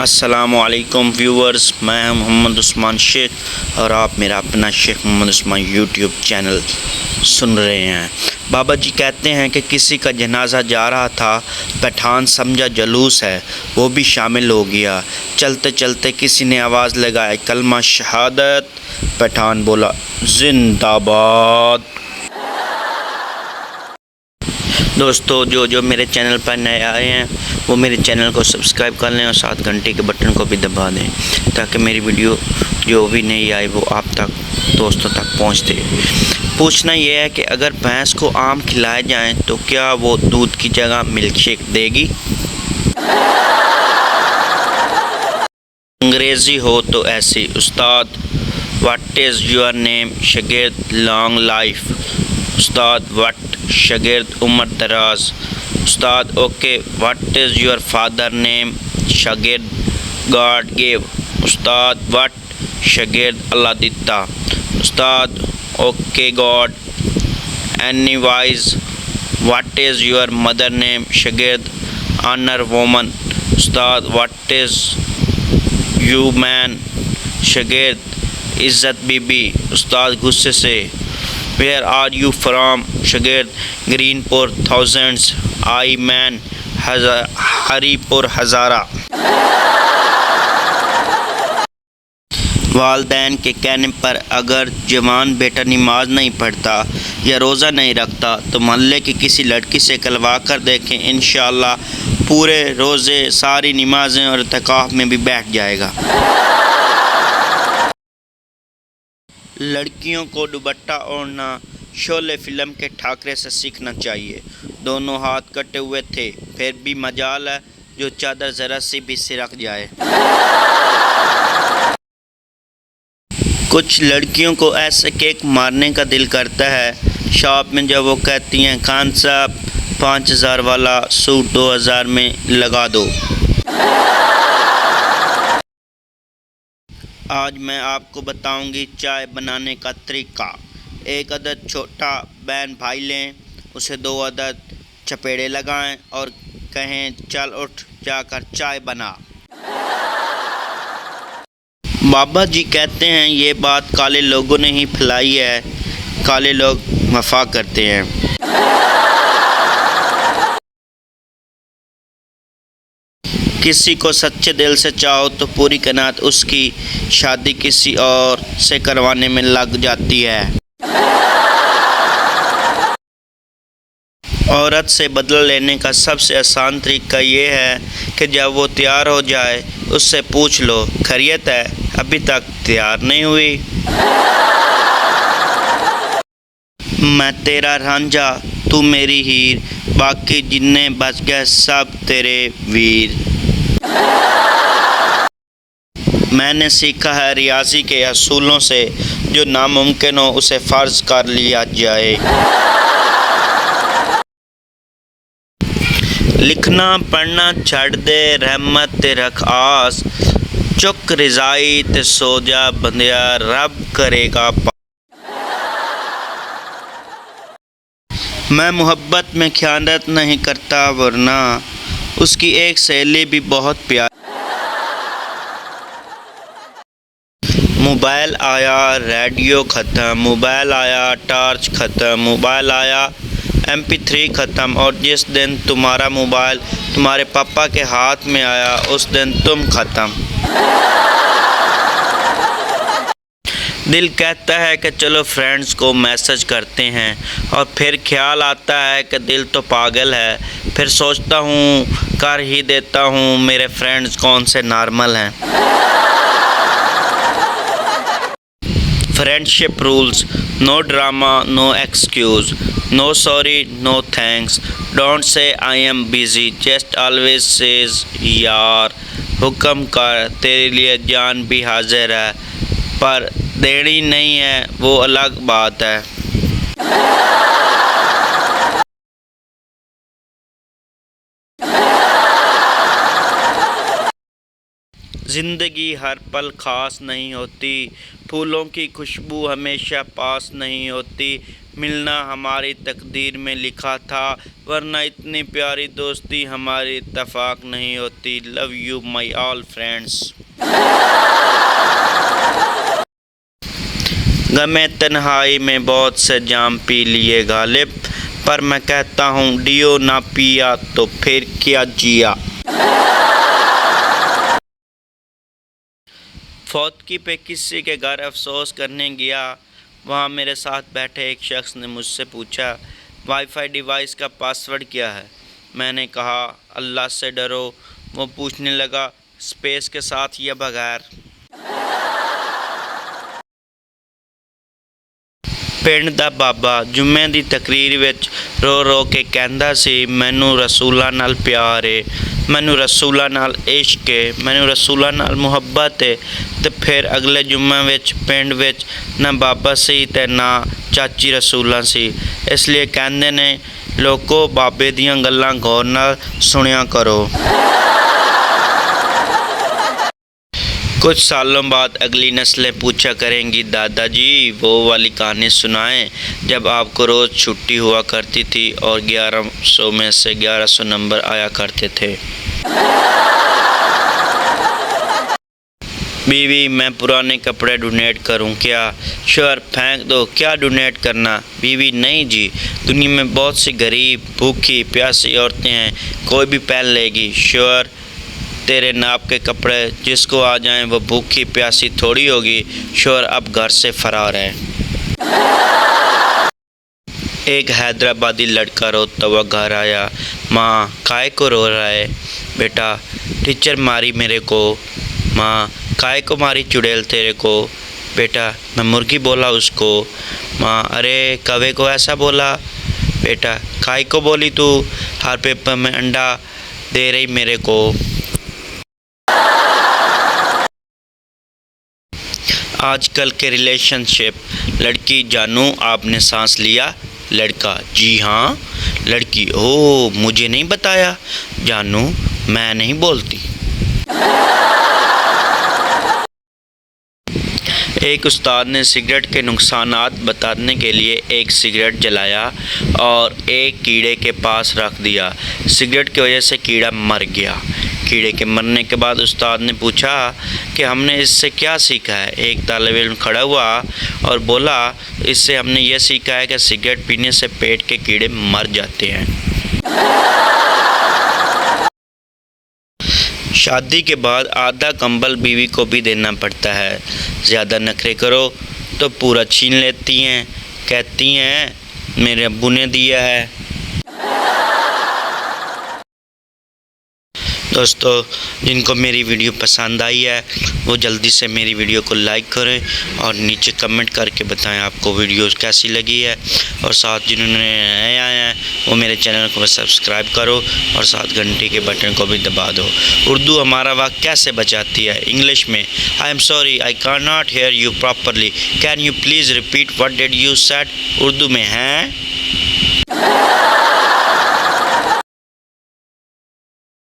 अस्सलामुअलैकुम व्यूवर्स, मैं मोहम्मद उस्मान शेख और आप मेरा अपना शेख मोहम्मद उस्मान यूट्यूब चैनल सुन रहे हैं। बाबा जी कहते हैं कि किसी का जनाजा जा रहा था, पठान समझा जलूस है, वो भी शामिल हो गया। चलते चलते किसी ने आवाज़ लगाई कलमा शहादत। पठान बोला जिंदाबाद। दोस्तों, जो मेरे चैनल पर नए आए हैं वो मेरे चैनल को सब्सक्राइब कर लें और साथ घंटे के बटन को भी दबा दें ताकि मेरी वीडियो जो भी नई आए वो आप तक दोस्तों तक पहुंचते। पूछना यह है कि अगर भैंस को आम खिलाए जाएं तो क्या वो दूध की जगह मिल्क शेक देगी? अंग्रेज़ी हो तो ऐसी। उस्ताद, व्हाट इज़ योर नेम? शागिर्द, लॉन्ग लाइफ। उस्ताद, व्हाट? शागिर्द, उम्र दराज। उस्ताद, okay, what is your father name? शागिर्द, गॉड गिव। उस्ताद, व्हाट? शागिर्द, अल्लाह दिता। उस्ताद, okay god. Anyways, what is your mother name? शागिर्द, ऑनर वोमन। उस्ताद, व्हाट इज़ यू मैन? शागिर्द, इज़्ज़त बीबी। उस्ताद गुस्से से, वेयर आर यू फ्राम? शागिर्द, ग्रीनपुर thousands. I man, Haripur Hazara. वालदैन के कहने पर अगर जवान बेटा नमाज नहीं पढ़ता या रोज़ा नहीं रखता तो मोहल्ले की किसी लड़की से कहलवा कर देखें, इंशाअल्लाह पूरे रोज़े, सारी नमाज़ें और इत्काफ़ में भी बैठ जाएगा। लड़कियों को दुपट्टा ओढ़ना शोले फिल्म के ठाकरे से सीखना चाहिए। दोनों हाथ कटे हुए थे, फिर भी मजाल है जो चादर ज़रा सी भी सिरक जाए। कुछ लड़कियों को ऐसे केक मारने का दिल करता है शॉप में जब वो कहती हैं खान साहब 5000 वाला सूट 2000 में लगा दो। आज मैं आपको बताऊंगी चाय बनाने का तरीका। एक अदद छोटा बहन भाई लें, उसे 2 अदद चपेड़े लगाएं और कहें चल उठ जाकर चाय बना। बाबा जी कहते हैं ये बात काले लोगों ने ही फैलाई है, काले लोग वफा करते हैं। किसी को सच्चे दिल से चाहो तो पूरी कायनात उसकी शादी किसी और से करवाने में लग जाती है। औरत से बदला लेने का सबसे आसान तरीका ये है कि जब वो तैयार हो जाए उससे पूछ लो खैरियत है, अभी तक तैयार नहीं हुई? मैं तेरा रांझा, तू मेरी हीर, बाकी जिन्ने बच गए सब तेरे वीर। मैंने सीखा है रियाजी के असूलों से, जो नामुमकिन हो उसे फ़र्ज कर लिया जाए। लिखना पढ़ना छड़ दे, रहमत ते रख आस, चुक रिजाई ते सो जा बंदिया, रब करेगा। मैं मोहब्बत में ख़यानत नहीं करता वरना उसकी एक सहेली भी बहुत प्यारी। मोबाइल आया रेडियो ख़त्म, मोबाइल आया टॉर्च ख़त्म, मोबाइल आया MP3 ख़त्म, और जिस दिन तुम्हारा मोबाइल तुम्हारे पापा के हाथ में आया उस दिन तुम ख़त्म। दिल कहता है कि चलो फ्रेंड्स को मैसेज करते हैं और फिर ख्याल आता है कि दिल तो पागल है, फिर सोचता हूँ कर ही देता हूँ, मेरे फ्रेंड्स कौन से नॉर्मल हैं। Friendship rules, no drama, no excuse, no sorry, no thanks, don't say I am busy, just always says यार, हुक्म कर तेरे लिए जान भी हाजिर है, पर देनी नहीं है वो अलग बात है। ज़िंदगी हर पल खास नहीं होती, फूलों की खुशबू हमेशा पास नहीं होती, मिलना हमारी तकदीर में लिखा था, वरना इतनी प्यारी दोस्ती हमारी इत्तेफाक नहीं होती। Love you my all friends. गमे तन्हाई में बहुत से जाम पी लिए गालिब, पर मैं कहता हूँ डियो ना पिया तो फिर क्या जिया। फौतगी पे किसी के घर अफसोस करने गया। वहाँ मेरे साथ बैठे एक शख्स ने मुझसे पूछा, वाईफाई डिवाइस का पासवर्ड क्या है? मैंने कहा, अल्लाह से डरो। वो पूछने लगा, स्पेस के साथ या बगैर? पिंड दा बाबा जुम्मे दी तकरीर विच रो रो के कहंदा सी, मैनू रसूलां नाल प्यार है, मैनू रसूलां नाल इश्क है, मैनू रसूलां नाल मुहब्बत है। ते फिर अगले जुम्मे विच पिंड विच ना बाबा सी ते ना चाची रसूलां सी। इसलिए कहंदे ने, लोको बाबे दियां गल्लां गौर नाल सुनिया करो। कुछ सालों बाद अगली नस्लें पूछा करेंगी, दादाजी वो वाली कहानी सुनाएं जब आपको रोज़ छुट्टी हुआ करती थी और 1100 में से 1100 नंबर आया करते थे। बीवी, मैं पुराने कपड़े डोनेट करूं क्या? श्योर, फेंक दो, क्या डोनेट करना? बीवी, नहीं जी, दुनिया में बहुत सी गरीब भूखी प्यासी औरतें हैं, कोई भी पहन लेगी। श्योर, तेरे नाप के कपड़े जिसको आ जाएं वो भूखी प्यासी थोड़ी होगी। श्योर, अब घर से फरार है। एक हैदराबादी लड़का रोता हुआ घर आया। माँ, काहे को रो रहा है? बेटा, टीचर मारी मेरे को। माँ, काहे को मारी चुड़ैल तेरे को? बेटा, मैं मुर्गी बोला उसको। माँ, अरे कौवे को ऐसा बोला? बेटा, काहे को बोली तू? हर पेपर में अंडा दे रही मेरे को। आजकल के रिलेशनशिप, लड़की, जानू आपने सांस लिया? लड़का, जी हाँ। लड़की, ओ मुझे नहीं बताया। जानू, मैं नहीं बोलती। एक उस्ताद ने सिगरेट के नुकसानात बताने के लिए एक सिगरेट जलाया और एक कीड़े के पास रख दिया। सिगरेट की वजह से कीड़ा मर गया। कीड़े के मरने के बाद उस्ताद ने पूछा कि हमने इससे क्या सीखा है? एक तालिब इल्म खड़ा हुआ और बोला, इससे हमने यह सीखा है कि सिगरेट पीने से पेट के कीड़े मर जाते हैं। शादी के बाद आधा कंबल बीवी को भी देना पड़ता है। ज़्यादा नखरे करो तो पूरा छीन लेती हैं। कहती हैं, मेरे अब्बू ने दिया है। दोस्तों, जिनको मेरी वीडियो पसंद आई है वो जल्दी से मेरी वीडियो को लाइक करें और नीचे कमेंट करके बताएं आपको वीडियो कैसी लगी है। और साथ जिन्होंने नए आए हैं वो मेरे चैनल को सब्सक्राइब करो और साथ घंटी के बटन को भी दबा दो। उर्दू हमारा वक्त कैसे बचाती है? इंग्लिश में, I am sorry I can not here you properly, can you please repeat what did you said? Urdu में है